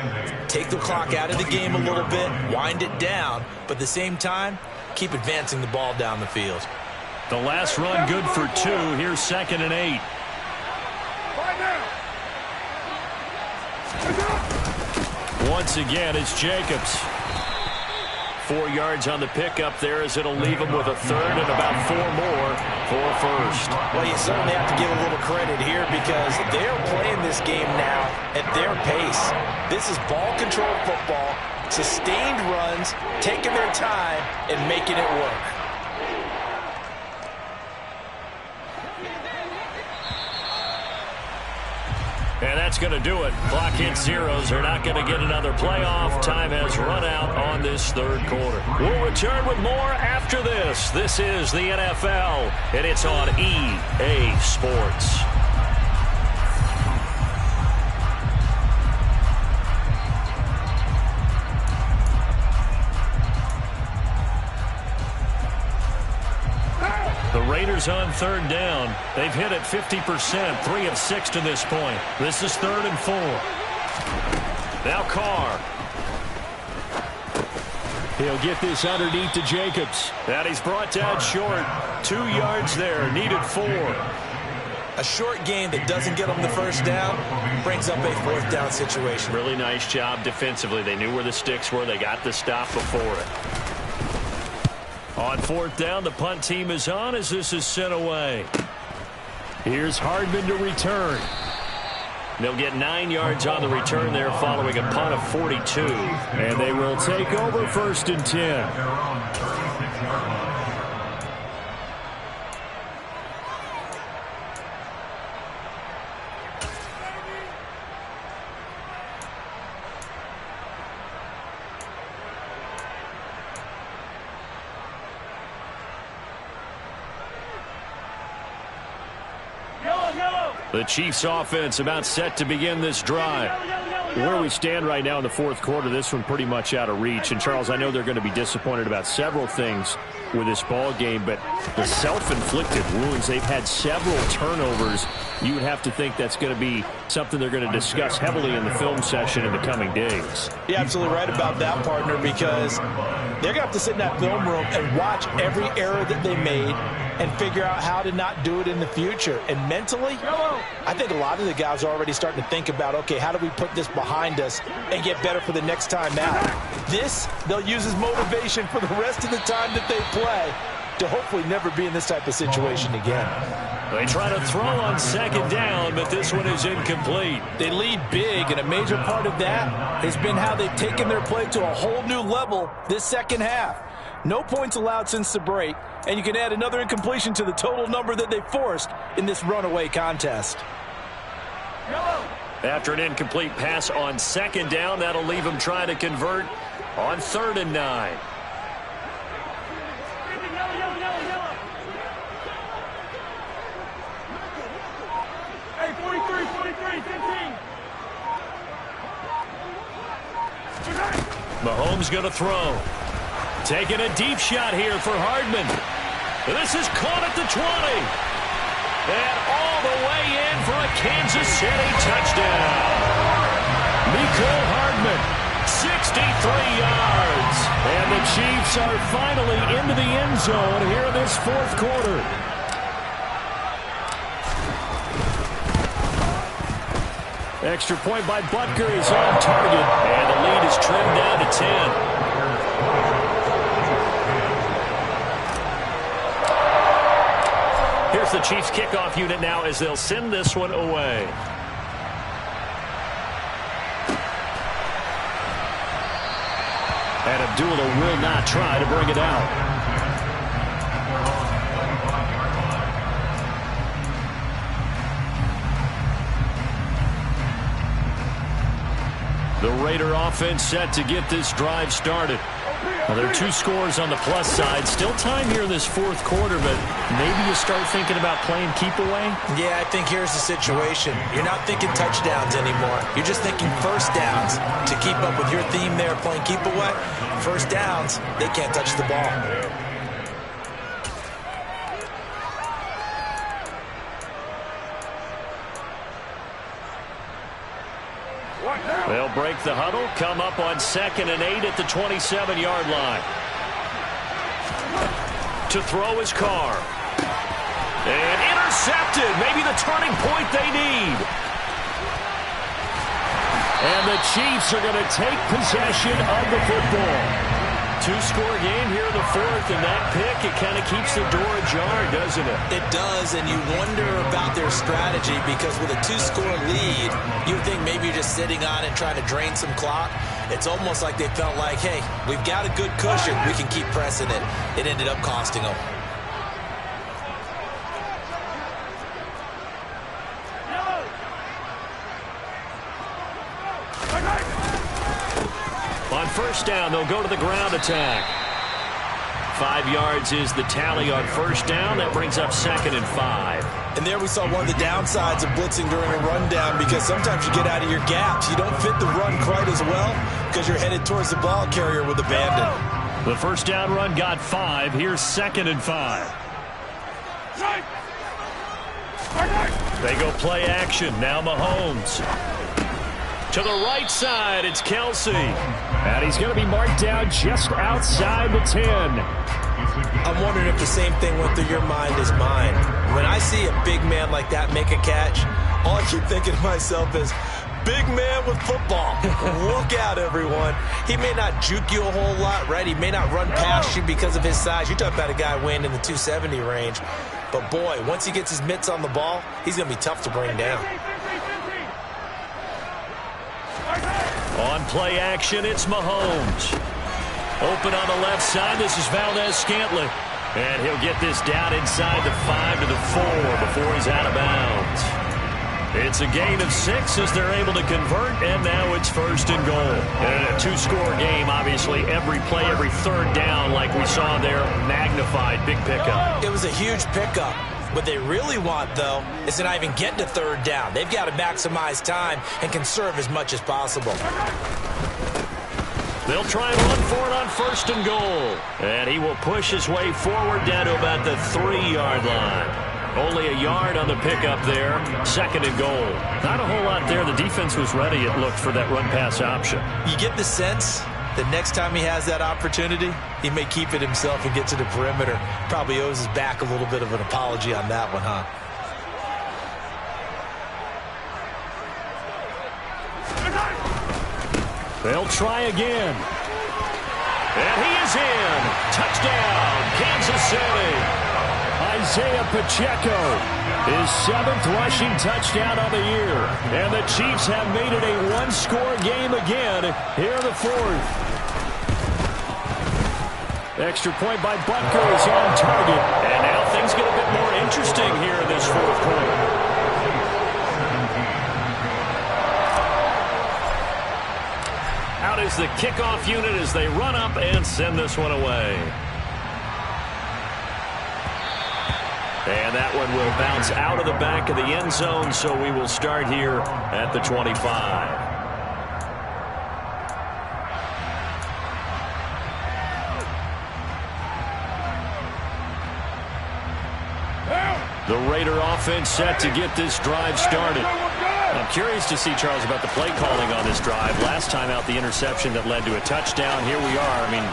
Take the clock out of the game a little bit, wind it down, but at the same time, keep advancing the ball down the field. The last run good for 2. Here's 2nd and 8. Once again, it's Jacobs. 4 yards on the pickup there as it'll leave him with a 3rd and about 4 more for a 1st. Well, you certainly have to give a little credit here because they're playing this game now at their pace. This is ball-controlled football, sustained runs, taking their time, and making it work. And that's going to do it. Clock hits zeros. They're not going to get another playoff. Time has run out on this 3rd quarter. We'll return with more after this. This is the NFL, and it's on EA Sports. The Raiders on 3rd down. They've hit it 50%, 3 of 6 to this point. This is 3rd and 4. Now Carr. He'll get this underneath to Jacobs. And he's brought down short. 2 yards there, needed 4. A short game that doesn't get them the 1st down brings up a 4th down situation. Really nice job defensively. They knew where the sticks were. They got the stop before it. On 4th down, the punt team is on as this is sent away. Here's Hardman to return. They'll get 9 yards on the return there following a punt of 42. And they will take over 1st and 10. Their own 36-yard line. The Chiefs offense about set to begin this drive. Where we stand right now in the 4th quarter, this one pretty much out of reach. And, Charles, I know they're going to be disappointed about several things with this ball game, but the self-inflicted wounds, they've had several turnovers. You would have to think that's going to be something they're going to discuss heavily in the film session in the coming days. You're absolutely right about that, partner, because they're going to have to sit in that film room and watch every error that they made and figure out how to not do it in the future. And mentally, I think a lot of the guys are already starting to think about, okay, how do we put this behind us and get better for the next time out? This, they'll use as motivation for the rest of the time that they play to hopefully never be in this type of situation again. They try to throw on 2nd down, but this one is incomplete. They lead big, and a major part of that has been how they've taken their play to a whole new level this 2nd half. No points allowed since the break, and you can add another incompletion to the total number that they forced in this runaway contest. After an incomplete pass on 2nd down, that'll leave them trying to convert on 3rd and 9. Hey, 43, 15. Mahomes going to throw. Taking a deep shot here for Hardman. This is caught at the 20. And all the way in for a Kansas City touchdown. Mecole Hardman, 63 yards. And the Chiefs are finally into the end zone here in this 4th quarter. Extra point by Butker is on target. And the lead is trimmed down to 10. Chiefs kickoff unit now as they'll send this one away. And Abdullah will not try to bring it out. The Raider offense set to get this drive started. Well, there are 2 scores on the plus side. Still time here in this fourth quarter, but maybe you start thinking about playing keep away? Yeah, I think here's the situation. You're not thinking touchdowns anymore. You're just thinking first downs. To keep up with your theme there, playing keep away, first downs, they can't touch the ball. They'll break the huddle, come up on 2nd and 8 at the 27-yard line. To throw his Carr. And intercepted. Maybe the turning point they need. And the Chiefs are going to take possession of the football. 2-score game here in the fourth, and that pick, it kind of keeps the door ajar, doesn't it? It does, and you wonder about their strategy because with a 2-score lead, you would think maybe you're just sitting on it trying to drain some clock. It's almost like they felt like, hey, we've got a good cushion. We can keep pressing it. It ended up costing them. On first down, they'll go to the ground attack. 5 yards is the tally on first down. That brings up 2nd and 5. And there we saw one of the downsides of blitzing during a rundown because sometimes you get out of your gaps. You don't fit the run quite as well because you're headed towards the ball carrier with abandon. The first down run got 5. Here's 2nd and 5. They go play action. Now Mahomes. To the right side, it's Kelsey. And he's going to be marked down just outside the 10. I'm wondering if the same thing went through your mind as mine. When I see a big man like that make a catch, all I keep thinking to myself is, big man with football. Look out, everyone. He may not juke you a whole lot, right? He may not run past you because of his size. You're talking about a guy weighing in the 270 range. But, boy, once he gets his mitts on the ball, he's going to be tough to bring down. On play action, it's Mahomes. Open on the left side, this is Valdez-Scantling. And he'll get this down inside the 5 to the 4 before he's out of bounds. It's a gain of 6 as they're able to convert, and now it's 1st and goal. And a 2-score game, obviously, every play, every third down, like we saw there, magnified, big pickup. It was a huge pickup. What they really want, though, is to not even get to third down. They've got to maximize time and conserve as much as possible. They'll try and run for it on 1st and goal. And he will push his way forward down to about the 3-yard line. Only a yard on the pickup there. 2nd and goal. Not a whole lot there. The defense was ready, it looked, for that run-pass option. You get the sense that next time he has that opportunity, he may keep it himself and get to the perimeter. Probably owes his back a little bit of an apology on that one, huh? They'll try again. And he is in. Touchdown, Kansas City. Isaiah Pacheco, his 7th rushing touchdown of the year. And the Chiefs have made it a 1-score game again here in the 4th. Extra point by Butker is on target. And now things get a bit more interesting here in this 4th quarter. Out is the kickoff unit as they run up and send this one away. And that one will bounce out of the back of the end zone, so we will start here at the 25. The Raider offense set to get this drive started. I'm curious to see, Charles, about the play calling on this drive. Last time out, the interception that led to a touchdown. Here we are. I mean,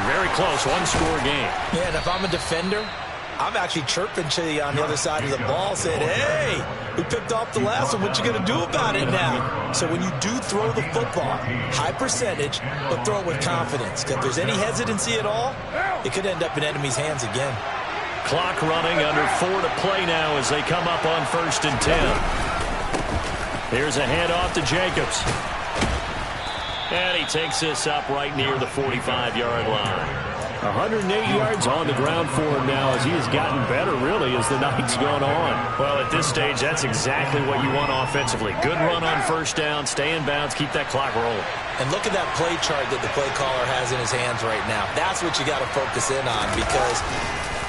very close, 1-score game. Yeah, and if I'm a defender, I'm actually chirping to you on the other side of the ball, saying, hey, we picked off the last one. What you going to do about it now? So when you do throw the football, high percentage, but throw it with confidence. If there's any hesitancy at all, it could end up in enemy's hands again. clock running, under 4 to play now as they come up on 1st and 10. Here's a handoff to Jacobs. And he takes this up right near the 45-yard line. 108 yards on the ground for him now as he has gotten better, really, as the night's gone on. Well, at this stage, that's exactly what you want offensively. Good run on 1st down, stay in bounds, keep that clock rolling. And look at that play chart that the play caller has in his hands right now. That's what you got to focus in on because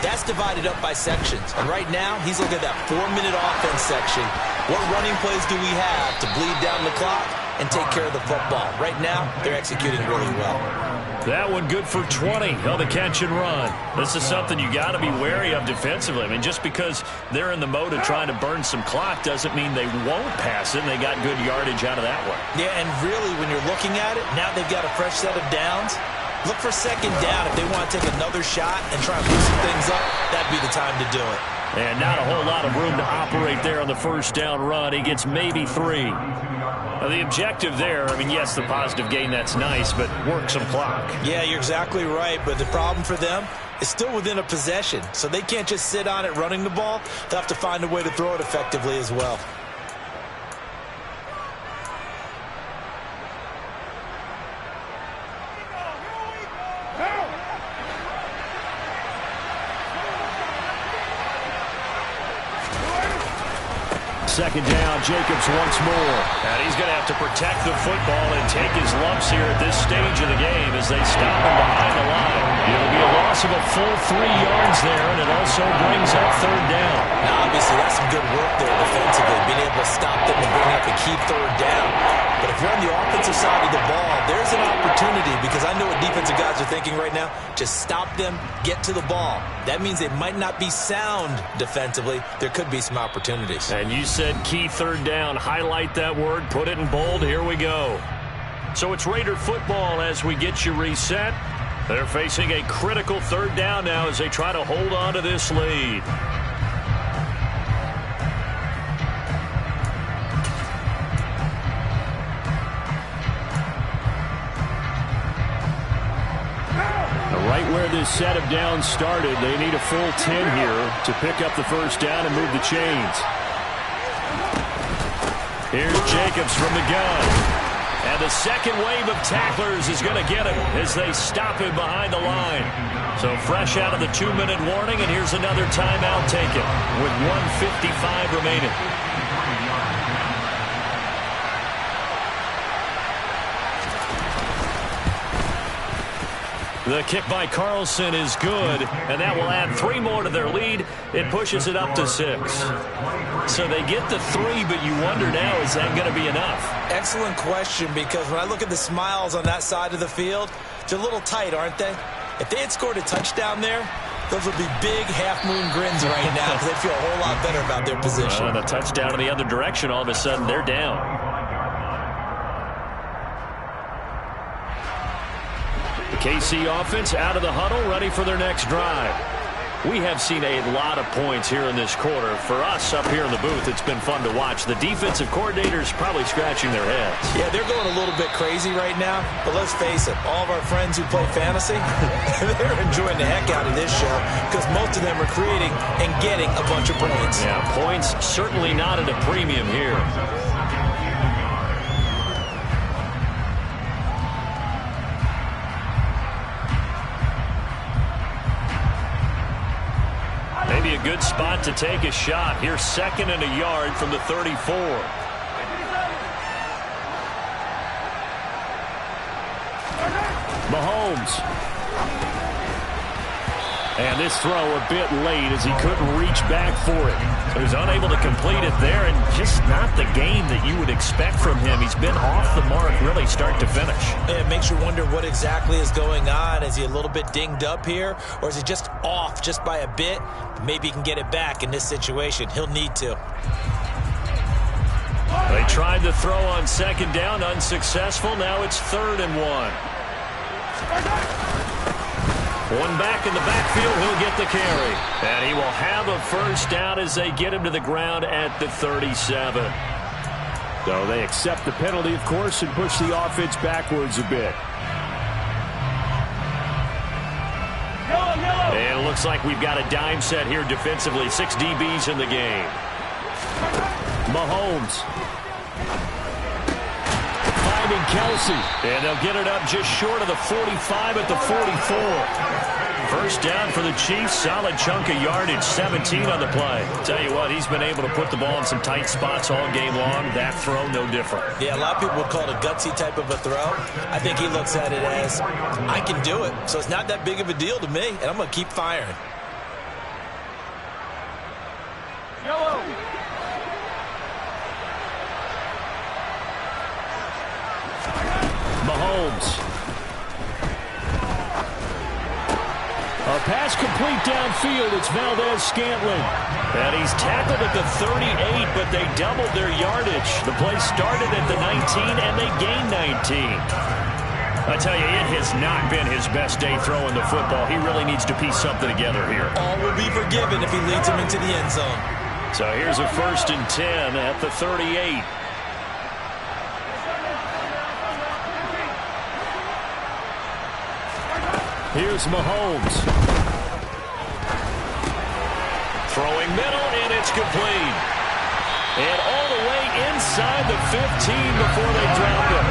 that's divided up by sections. And right now, he's looking at that 4-minute offense section. What running plays do we have to bleed down the clock and take care of the football? Right now, they're executing really well. That one good for 20 on the catch and run. This is something you got to be wary of defensively. I mean, just because they're in the mode of trying to burn some clock doesn't mean they won't pass it, and they got good yardage out of that one. Yeah, and really, when you're looking at it, now they've got a fresh set of downs. Look for 2nd down. If they want to take another shot and try and loosen things up, that'd be the time to do it. And not a whole lot of room to operate there on the 1st down run. He gets maybe 3. Now, the objective there, I mean, yes, the positive gain, that's nice, but work some clock. Yeah, you're exactly right, but the problem for them is still within a possession, so they can't just sit on it running the ball. They'll have to find a way to throw it effectively as well. Second down, Jacobs once more. And he's going to have to protect the football and take his lumps here at this stage of the game as they stop him behind the line. It'll be a loss of a full 3 yards there, and it also brings up 3rd down. Now, obviously, that's some good work there defensively, being able to stop them and bring up a key 3rd down. But if you're on the offensive side of the ball, there's an opportunity because I know what defensive guys are thinking right now. Just stop them, get to the ball. That means they might not be sound defensively. There could be some opportunities. And you said key 3rd down. Highlight that word. Put it in bold. Here we go. So it's Raider football as we get you reset. They're facing a critical 3rd down now as they try to hold on to this lead. Right where this set of downs started, they need a full 10 here to pick up the 1st down and move the chains. Here's Jacobs from the gun. And the second wave of tacklers is going to get him as they stop him behind the line. So fresh out of the 2-minute warning, and here's another timeout taken with 1:55 remaining. The kick by Carlson is good, and that will add 3 more to their lead. It pushes it up to 6. So they get the 3, but you wonder now, is that going to be enough? Excellent question, because when I look at the smiles on that side of the field, they're a little tight, aren't they? If they had scored a touchdown there, those would be big half-moon grins right now because they'd feel a whole lot better about their position. And a touchdown in the other direction, all of a sudden they're down. The KC offense out of the huddle, ready for their next drive. We have seen a lot of points here in this quarter. For us up here in the booth, it's been fun to watch. The defensive coordinators probably scratching their heads. Yeah, they're going a little bit crazy right now, but let's face it, all of our friends who play fantasy, they're enjoying the heck out of this show because most of them are creating and getting a bunch of points. Yeah, points certainly not at a premium here. Maybe a good spot to take a shot. Here's 2nd and a yard from the 34. Mahomes. And this throw a bit late as he couldn't reach back for it. So he's unable to complete it there, and just not the game that you would expect from him. He's been off the mark really start to finish. It makes you wonder what exactly is going on. Is he a little bit dinged up here, or is he just off just by a bit? Maybe he can get it back in this situation. He'll need to. They tried the throw on 2nd down, unsuccessful. Now it's 3rd and 1. One back in the backfield, he'll get the carry. And he will have a 1st down as they get him to the ground at the 37. So they accept the penalty, of course, and push the offense backwards a bit. And looks like we've got a dime set here defensively. 6 DBs in the game. Mahomes. Finding Kelsey. And they'll get it up just short of the 45 at the 44. First down for the Chiefs. Solid chunk of yardage. 17 on the play. Tell you what, he's been able to put the ball in some tight spots all game long. That throw, no different. Yeah, a lot of people would call it a gutsy type of a throw. I think he looks at it as, I can do it. So it's not that big of a deal to me, and I'm going to keep firing. Yellow. Mahomes. A pass complete downfield. It's Valdez-Scantling. And he's tackled at the 38, but they doubled their yardage. The play started at the 19, and they gained 19. I tell you, it has not been his best day throwing the football. He really needs to piece something together here. All will be forgiven if he leads him into the end zone. So here's a 1st and 10 at the 38. Here's Mahomes. Throwing middle, and it's complete. And all the way inside the 15 before they drop it.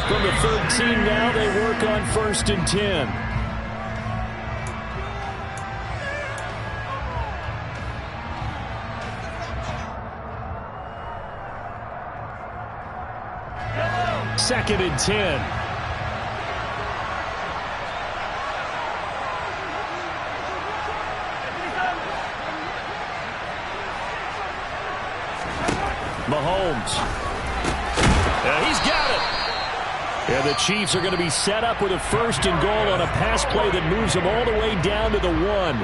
From the 13 now, they work on 1st and 10. Second and 10. Mahomes. He's got it. And the Chiefs are going to be set up with a 1st and goal on a pass play that moves them all the way down to the 1.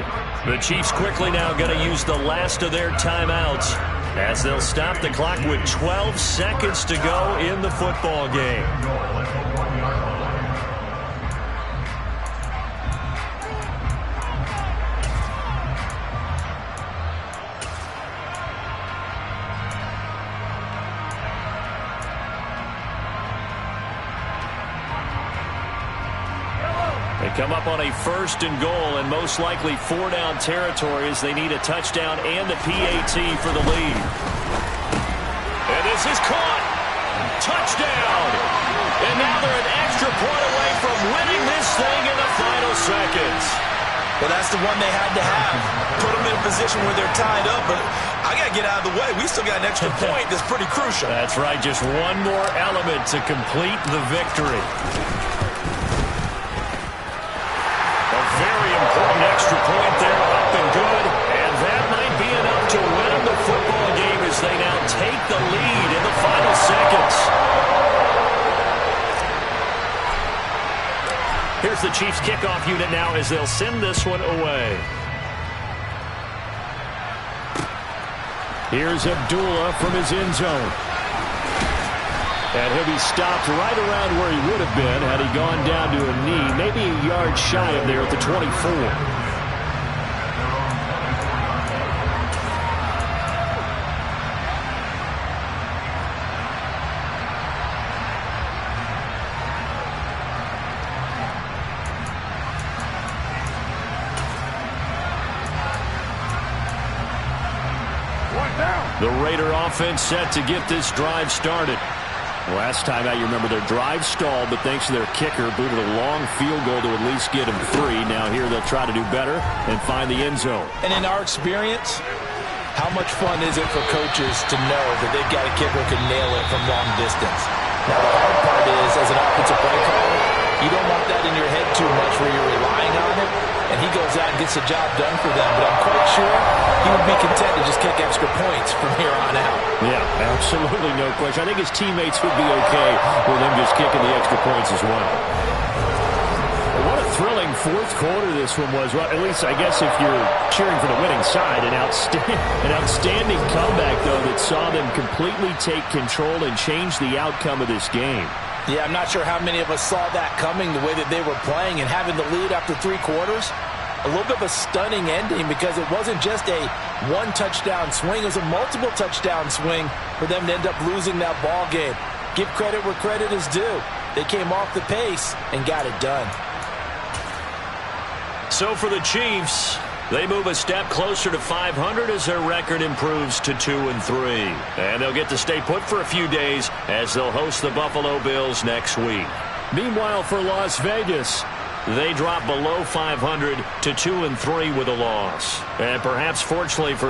The Chiefs quickly now going to use the last of their timeouts as they'll stop the clock with 12 seconds to go in the football game. Come up on a 1st and goal, and most likely 4-down territory as they need a touchdown and a PAT for the lead. And this is caught. Touchdown. And now they're an extra point away from winning this thing in the final seconds. Well, that's the one they had to have. Put them in a position where they're tied up, but I got to get out of the way. We still got an extra point that's pretty crucial. That's right. Just one more element to complete the victory. Very important extra point there, up and good. And that might be enough to win the football game as they now take the lead in the final seconds. Here's the Chiefs kickoff unit now as they'll send this one away. Here's Abdullah from his end zone. And he'll be stopped right around where he would have been had he gone down to a knee, maybe a yard shy of there at the 24. The Raider offense set to get this drive started. Last time out, you remember their drive stalled, but thanks to their kicker, booted a long field goal to at least get them 3. Now here they'll try to do better and find the end zone. And in our experience, how much fun is it for coaches to know that they've got a kicker who can nail it from long distance? Now the hard part is, as an offensive play caller, you don't want that in your head too much where you're relying on it, and he goes out and gets the job done for them. But I'm quite sure he would be content to just kick extra points from here on out. Yeah, absolutely no question. I think his teammates would be okay with him just kicking the extra points as well. What a thrilling fourth quarter this one was. Well, at least I guess if you're cheering for the winning side, an outstanding comeback, though, that saw them completely take control and change the outcome of this game. Yeah, I'm not sure how many of us saw that coming, the way that they were playing and having the lead after 3 quarters. A little bit of a stunning ending because it wasn't just a one-touchdown swing. It was a multiple touchdown swing for them to end up losing that ball game. Give credit where credit is due. They came off the pace and got it done. so for the Chiefs, they move a step closer to 500 as their record improves to 2-3. And they'll get to stay put for a few days as they'll host the Buffalo Bills next week. Meanwhile, for Las Vegas, they drop below 500 to 2-3 with a loss. And perhaps fortunately for